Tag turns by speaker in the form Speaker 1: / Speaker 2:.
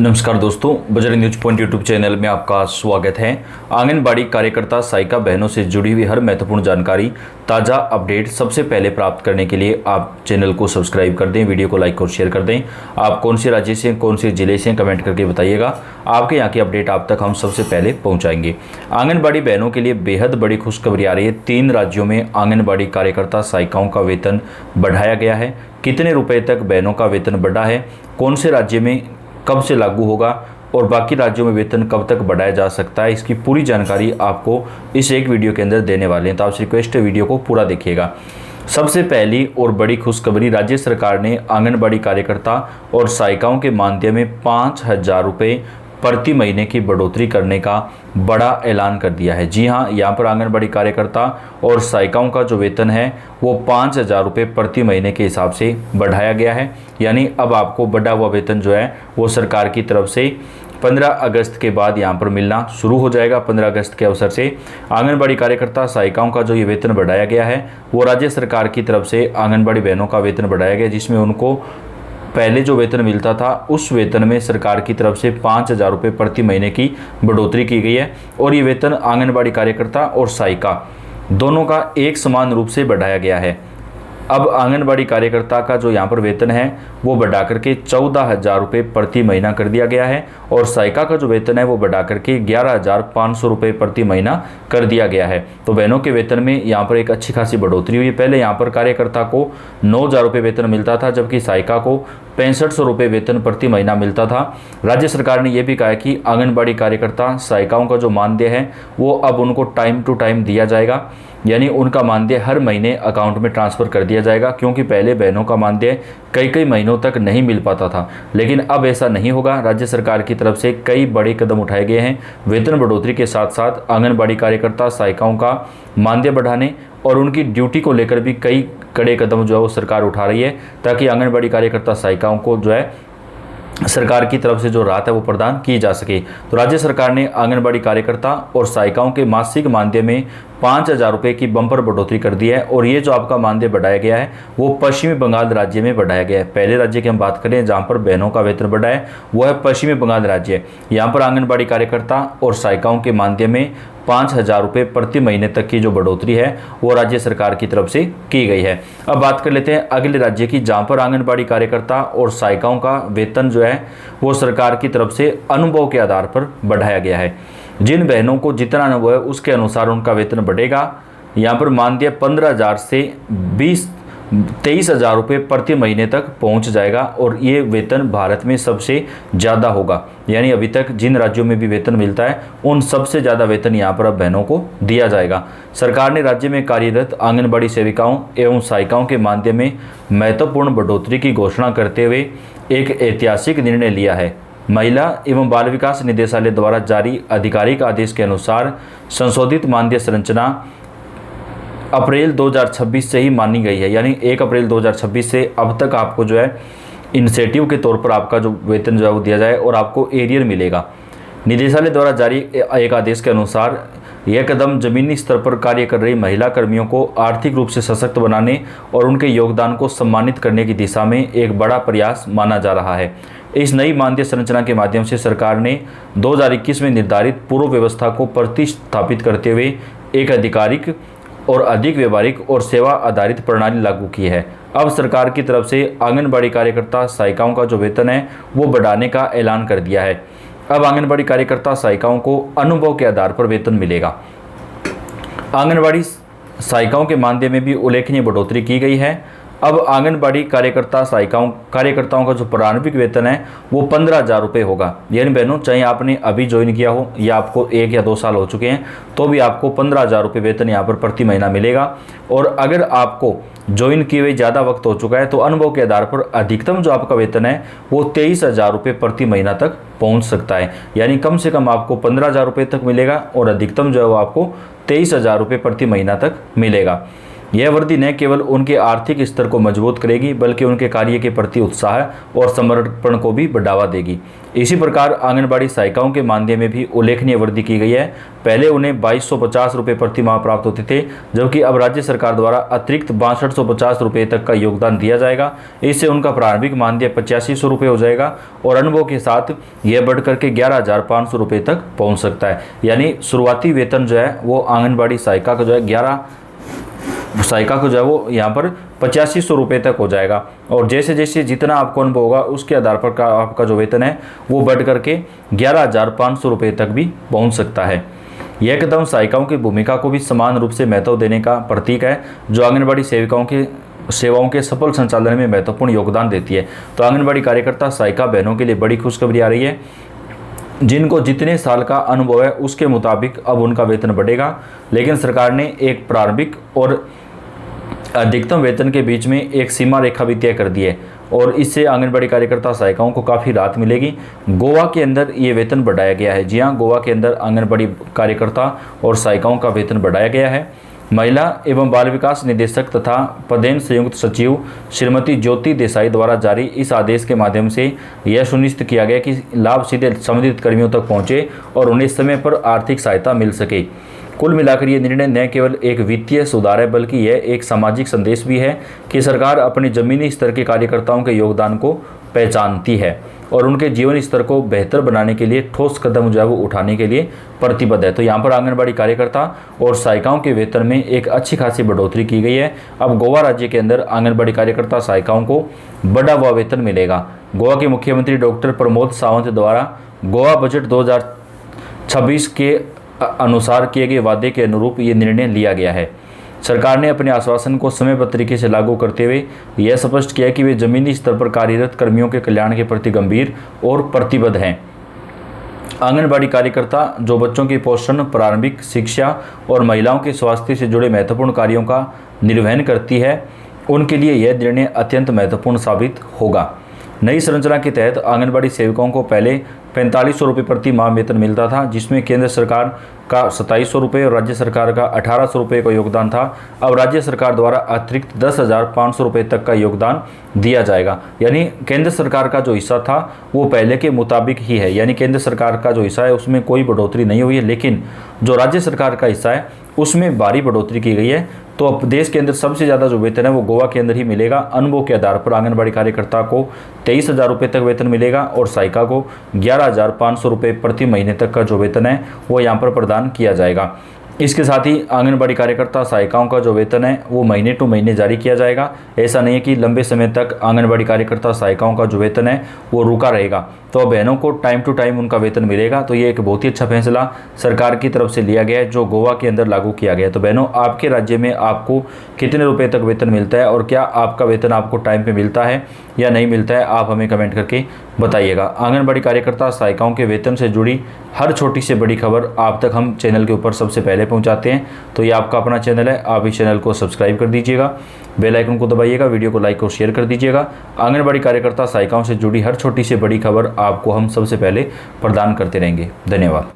Speaker 1: नमस्कार दोस्तों, Bajrang news point YouTube channel में आपका स्वागत है। आंगनबाड़ी कार्यकर्ता सहायिका बहनों से जुड़ी हुई हर महत्वपूर्ण जानकारी, ताज़ा अपडेट सबसे पहले प्राप्त करने के लिए आप चैनल को सब्सक्राइब कर दें, वीडियो को लाइक और शेयर कर दें। आप कौन से राज्य से, कौन से जिले से कमेंट करके बताइएगा। आपके यहाँ की अपडेट आप तक हम सबसे पहले पहुँचाएंगे। आंगनबाड़ी बहनों के लिए बेहद बड़ी खुशखबरी आ रही है। 3 राज्यों में आंगनबाड़ी कार्यकर्ता सहायिकाओं का वेतन बढ़ाया गया है। कितने रुपये तक बहनों का वेतन बढ़ा है, कौन से राज्य में कब से लागू होगा और बाकी राज्यों में वेतन कब तक बढ़ाया जा सकता है, इसकी पूरी जानकारी आपको इस एक वीडियो के अंदर देने वाले हैं। तो आपसे रिक्वेस्ट है, वीडियो को पूरा देखिएगा। सबसे पहली और बड़ी खुशखबरी, राज्य सरकार ने आंगनबाड़ी कार्यकर्ता और सहायिकाओं के मानदेय में 5,000 रुपये प्रति महीने की बढ़ोतरी करने का बड़ा ऐलान कर दिया है। जी हाँ, यहाँ पर आंगनबाड़ी कार्यकर्ता और सहायिकाओं का जो वेतन है वो 5,000 रुपये प्रति महीने के हिसाब से बढ़ाया गया है। यानी अब आपको बढ़ा हुआ वेतन जो है वो सरकार की तरफ से 15 अगस्त के बाद यहाँ पर मिलना शुरू हो जाएगा। 15 अगस्त के अवसर से आंगनबाड़ी कार्यकर्ता सहायिकाओं का जो ये वेतन बढ़ाया गया है वो राज्य सरकार की तरफ से आंगनबाड़ी बहनों का वेतन बढ़ाया गया, जिसमें उनको पहले जो वेतन मिलता था उस वेतन में सरकार की तरफ से 5,000 रुपये प्रति महीने की बढ़ोतरी की गई है। और ये वेतन आंगनबाड़ी कार्यकर्ता और सहायिका दोनों का एक समान रूप से बढ़ाया गया है। अब आंगनबाड़ी कार्यकर्ता का जो यहाँ पर वेतन है वो बढ़ा करके 14,000 रुपये प्रति महीना कर दिया गया है और सहायिका का जो वेतन है वो बढ़ा करके 11,500 रुपये प्रति महीना कर दिया गया है। तो बहनों के वेतन में यहाँ पर एक अच्छी खासी बढ़ोतरी हुई है। पहले यहाँ पर कार्यकर्ता को 9,000 रुपये वेतन मिलता था, जबकि सहायिका को 6500 रुपये वेतन प्रति महीना मिलता था। राज्य सरकार ने यह भी कहा कि आंगनबाड़ी कार्यकर्ता सहायिकाओं का जो मानदेय है वो अब उनको टाइम टू टाइम दिया जाएगा, यानी उनका मानदेय हर महीने अकाउंट में ट्रांसफ़र कर दिया जाएगा। क्योंकि पहले बहनों का मानदेय कई महीनों तक नहीं मिल पाता था, लेकिन अब ऐसा नहीं होगा। राज्य सरकार की तरफ से कई बड़े कदम उठाए गए हैं। वेतन बढ़ोतरी के साथ साथ आंगनबाड़ी कार्यकर्ता सहायिकाओं का मानदेय बढ़ाने और उनकी ड्यूटी को लेकर भी कई कड़े कदम जो है वो सरकार उठा रही है, ताकि आंगनबाड़ी कार्यकर्ता सहायिकाओं को जो है सरकार की तरफ से जो राहत है वो प्रदान की जा सके। तो राज्य सरकार ने आंगनबाड़ी कार्यकर्ता और सहायिकाओं के मासिक मानदेय में 5,000 रुपये की बम्पर बढ़ोतरी कर दी है। और ये जो आपका मानदेय बढ़ाया गया है वो पश्चिमी बंगाल राज्य में बढ़ाया गया है। पहले राज्य की हम बात करें जहाँ पर बहनों का वेतन बढ़ा है वो है पश्चिमी बंगाल राज्य। यहाँ पर आंगनबाड़ी कार्यकर्ता और सहायिकाओं के मानदेय में 5,000 रुपये प्रति महीने तक की जो बढ़ोतरी है वो राज्य सरकार की तरफ से की गई है। अब बात कर लेते हैं अगले राज्य की, जहाँ पर आंगनबाड़ी कार्यकर्ता और सहायिकाओं का वेतन जो है वो सरकार की तरफ से अनुभव के आधार पर बढ़ाया गया है। जिन बहनों को जितना अनुभव है उसके अनुसार उनका वेतन बढ़ेगा। यहाँ पर मानदेय 15,000 से 23,000 रुपये प्रति महीने तक पहुँच जाएगा और ये वेतन भारत में सबसे ज़्यादा होगा। यानी अभी तक जिन राज्यों में भी वेतन मिलता है उन सबसे ज़्यादा वेतन यहाँ पर अब बहनों को दिया जाएगा। सरकार ने राज्य में कार्यरत आंगनबाड़ी सेविकाओं एवं सहायिकाओं के मानदेय में महत्वपूर्ण बढ़ोतरी की घोषणा करते हुए एक ऐतिहासिक निर्णय लिया है। महिला एवं बाल विकास निदेशालय द्वारा जारी आधिकारिक आदेश के अनुसार संशोधित मानदेय संरचना अप्रैल 2026 से ही मानी गई है। यानी 1 अप्रैल 2026 से अब तक आपको जो है इंसेंटिव के तौर पर आपका जो वेतन जो है वो दिया जाए और आपको एरियर मिलेगा। निदेशालय द्वारा जारी एक आदेश के अनुसार यह कदम जमीनी स्तर पर कार्य कर रही महिला कर्मियों को आर्थिक रूप से सशक्त बनाने और उनके योगदान को सम्मानित करने की दिशा में एक बड़ा प्रयास माना जा रहा है। इस नई मानदेय संरचना के माध्यम से सरकार ने 2021 में निर्धारित पूर्व व्यवस्था को प्रतिस्थापित करते हुए एक आधिकारिक और अधिक व्यवहारिक और सेवा आधारित प्रणाली लागू की है। अब सरकार की तरफ से आंगनबाड़ी कार्यकर्ता सहायिकाओं का जो वेतन है वो बढ़ाने का ऐलान कर दिया है। अब आंगनबाड़ी कार्यकर्ता सहायिकाओं को अनुभव के आधार पर वेतन मिलेगा। आंगनबाड़ी सहायिकाओं के मानदेय में भी उल्लेखनीय बढ़ोतरी की गई है। अब आंगनबाड़ी कार्यकर्ताओं का जो प्रारंभिक वेतन है वो 15,000 रुपये होगा। यानी बहनों, चाहे आपने अभी ज्वाइन किया हो या आपको 1 या 2 साल हो चुके हैं तो भी आपको 15,000 रुपये वेतन यहाँ पर प्रति महीना मिलेगा। और अगर आपको ज्वाइन किए हुए ज़्यादा वक्त हो चुका है तो अनुभव के आधार पर अधिकतम जो आपका वेतन है वो 23,000 रुपये प्रति महीना तक पहुँच सकता है। यानी कम से कम आपको 15,000 रुपये तक मिलेगा और अधिकतम जो है वो आपको 23,000 रुपये प्रति महीना तक मिलेगा। यह वर्दी न केवल उनके आर्थिक स्तर को मजबूत करेगी बल्कि उनके कार्य के प्रति उत्साह और समर्पण को भी बढ़ावा देगी। इसी प्रकार आंगनबाड़ी सहायिकाओं के मानदेय में भी उल्लेखनीय वृद्धि की गई है। पहले उन्हें 2250 रुपये प्रति माह प्राप्त होते थे, जबकि अब राज्य सरकार द्वारा अतिरिक्त 6250 रुपये तक का योगदान दिया जाएगा। इससे उनका प्रारंभिक मानदेय 8500 रुपये हो जाएगा और अनुभव के साथ यह बढ़कर के 11500 रुपये तक पहुँच सकता है। यानी शुरुआती वेतन जो है वो आंगनबाड़ी सहायिका का जो है वो यहाँ पर 8500 रुपये तक हो जाएगा। और जैसे जैसे जितना आपको अनुभव होगा उसके आधार पर आपका जो वेतन है वो बढ़ करके 11500 रुपये तक भी पहुँच सकता है। यह कदम सहायिकाओं की भूमिका को भी समान रूप से महत्व देने का प्रतीक है, जो आंगनबाड़ी सेवाओं के सफल संचालन में महत्वपूर्ण योगदान देती है। तो आंगनबाड़ी कार्यकर्ता सहायिका बहनों के लिए बड़ी खुशखबरी आ रही है। जिनको जितने साल का अनुभव है उसके मुताबिक अब उनका वेतन बढ़ेगा, लेकिन सरकार ने एक प्रारंभिक और अधिकतम वेतन के बीच में एक सीमा रेखा भी तय कर दी है और इससे आंगनबाड़ी कार्यकर्ता सहायिकाओं को काफ़ी राहत मिलेगी। गोवा के अंदर ये वेतन बढ़ाया गया है। जी हाँ, गोवा के अंदर आंगनबाड़ी कार्यकर्ता और सहायिकाओं का वेतन बढ़ाया गया है। महिला एवं बाल विकास निदेशक तथा पदेन संयुक्त सचिव श्रीमती ज्योति देसाई द्वारा जारी इस आदेश के माध्यम से यह सुनिश्चित किया गया कि लाभ सीधे संबंधित कर्मियों तक पहुंचे और उन्हें समय पर आर्थिक सहायता मिल सके। कुल मिलाकर ये निर्णय न केवल एक वित्तीय सुधार है बल्कि यह एक सामाजिक संदेश भी है कि सरकार अपने जमीनी स्तर के कार्यकर्ताओं के योगदान को पहचानती है और उनके जीवन स्तर को बेहतर बनाने के लिए ठोस कदम जो है वो उठाने के लिए प्रतिबद्ध है। तो यहाँ पर आंगनबाड़ी कार्यकर्ता और सहायिकाओं के वेतन में एक अच्छी खासी बढ़ोतरी की गई है। अब गोवा राज्य के अंदर आंगनबाड़ी कार्यकर्ता सहायिकाओं को बढ़ा हुआ वेतन मिलेगा। गोवा के मुख्यमंत्री डॉक्टर प्रमोद सावंत द्वारा गोवा बजट 2026 के अनुसार किए गए वादे के अनुरूप ये निर्णय लिया गया है। सरकार ने अपने आश्वासन को समयबद्ध तरीके से लागू करते हुए यह स्पष्ट किया कि वे जमीनी स्तर पर कार्यरत कर्मियों के कल्याण के प्रति गंभीर और प्रतिबद्ध हैं। आंगनबाड़ी कार्यकर्ता जो बच्चों के पोषण, प्रारंभिक शिक्षा और महिलाओं के स्वास्थ्य से जुड़े महत्वपूर्ण कार्यों का निर्वहन करती है, उनके लिए यह निर्णय अत्यंत महत्वपूर्ण साबित होगा। नई संरचना के तहत आंगनबाड़ी सेविकाओं को पहले 4500 रुपये प्रति माह वेतन मिलता था, जिसमें केंद्र सरकार का 2700 रुपये और राज्य सरकार का 1800 रुपये का योगदान था। अब राज्य सरकार द्वारा अतिरिक्त 10,500 रुपये तक का योगदान दिया जाएगा। यानी केंद्र सरकार का जो हिस्सा था वो पहले के मुताबिक ही है, यानी केंद्र सरकार का जो हिस्सा है उसमें कोई बढ़ोतरी नहीं हुई है, लेकिन जो राज्य सरकार का हिस्सा है उसमें भारी बढ़ोतरी की गई है। तो अब देश के अंदर सबसे ज़्यादा जो वेतन है वो गोवा के अंदर ही मिलेगा। अनुभव के आधार पर आंगनबाड़ी कार्यकर्ता को 23,000 रुपये तक वेतन मिलेगा और सहायिका को 11,500 रुपये प्रति महीने तक का जो वेतन है वो यहाँ पर प्रदान किया जाएगा। इसके साथ ही आंगनबाड़ी कार्यकर्ता सहायिकाओं का जो वेतन है वो महीने टू महीने जारी किया जाएगा। ऐसा नहीं है कि लंबे समय तक आंगनबाड़ी कार्यकर्ता सहायिकाओं का जो वेतन है वो रुका रहेगा। तो बहनों को टाइम टू टाइम उनका वेतन मिलेगा। तो ये एक बहुत ही अच्छा फैसला सरकार की तरफ से लिया गया है जो गोवा के अंदर लागू किया गया है। तो बहनों, आपके राज्य में आपको कितने रुपए तक वेतन मिलता है और क्या आपका वेतन आपको टाइम पे मिलता है या नहीं मिलता है, आप हमें कमेंट करके बताइएगा। आंगनबाड़ी कार्यकर्ता सहायिकाओं के वेतन से जुड़ी हर छोटी से बड़ी खबर आप तक हम चैनल के ऊपर सबसे पहले पहुँचाते हैं। तो ये आपका अपना चैनल है, आप इस चैनल को सब्सक्राइब कर दीजिएगा, बेल आइकन को दबाइएगा, वीडियो को लाइक और शेयर कर दीजिएगा। आंगनबाड़ी कार्यकर्ता सहायिकाओं से जुड़ी हर छोटी से बड़ी खबर आपको हम सबसे पहले प्रदान करते रहेंगे। धन्यवाद।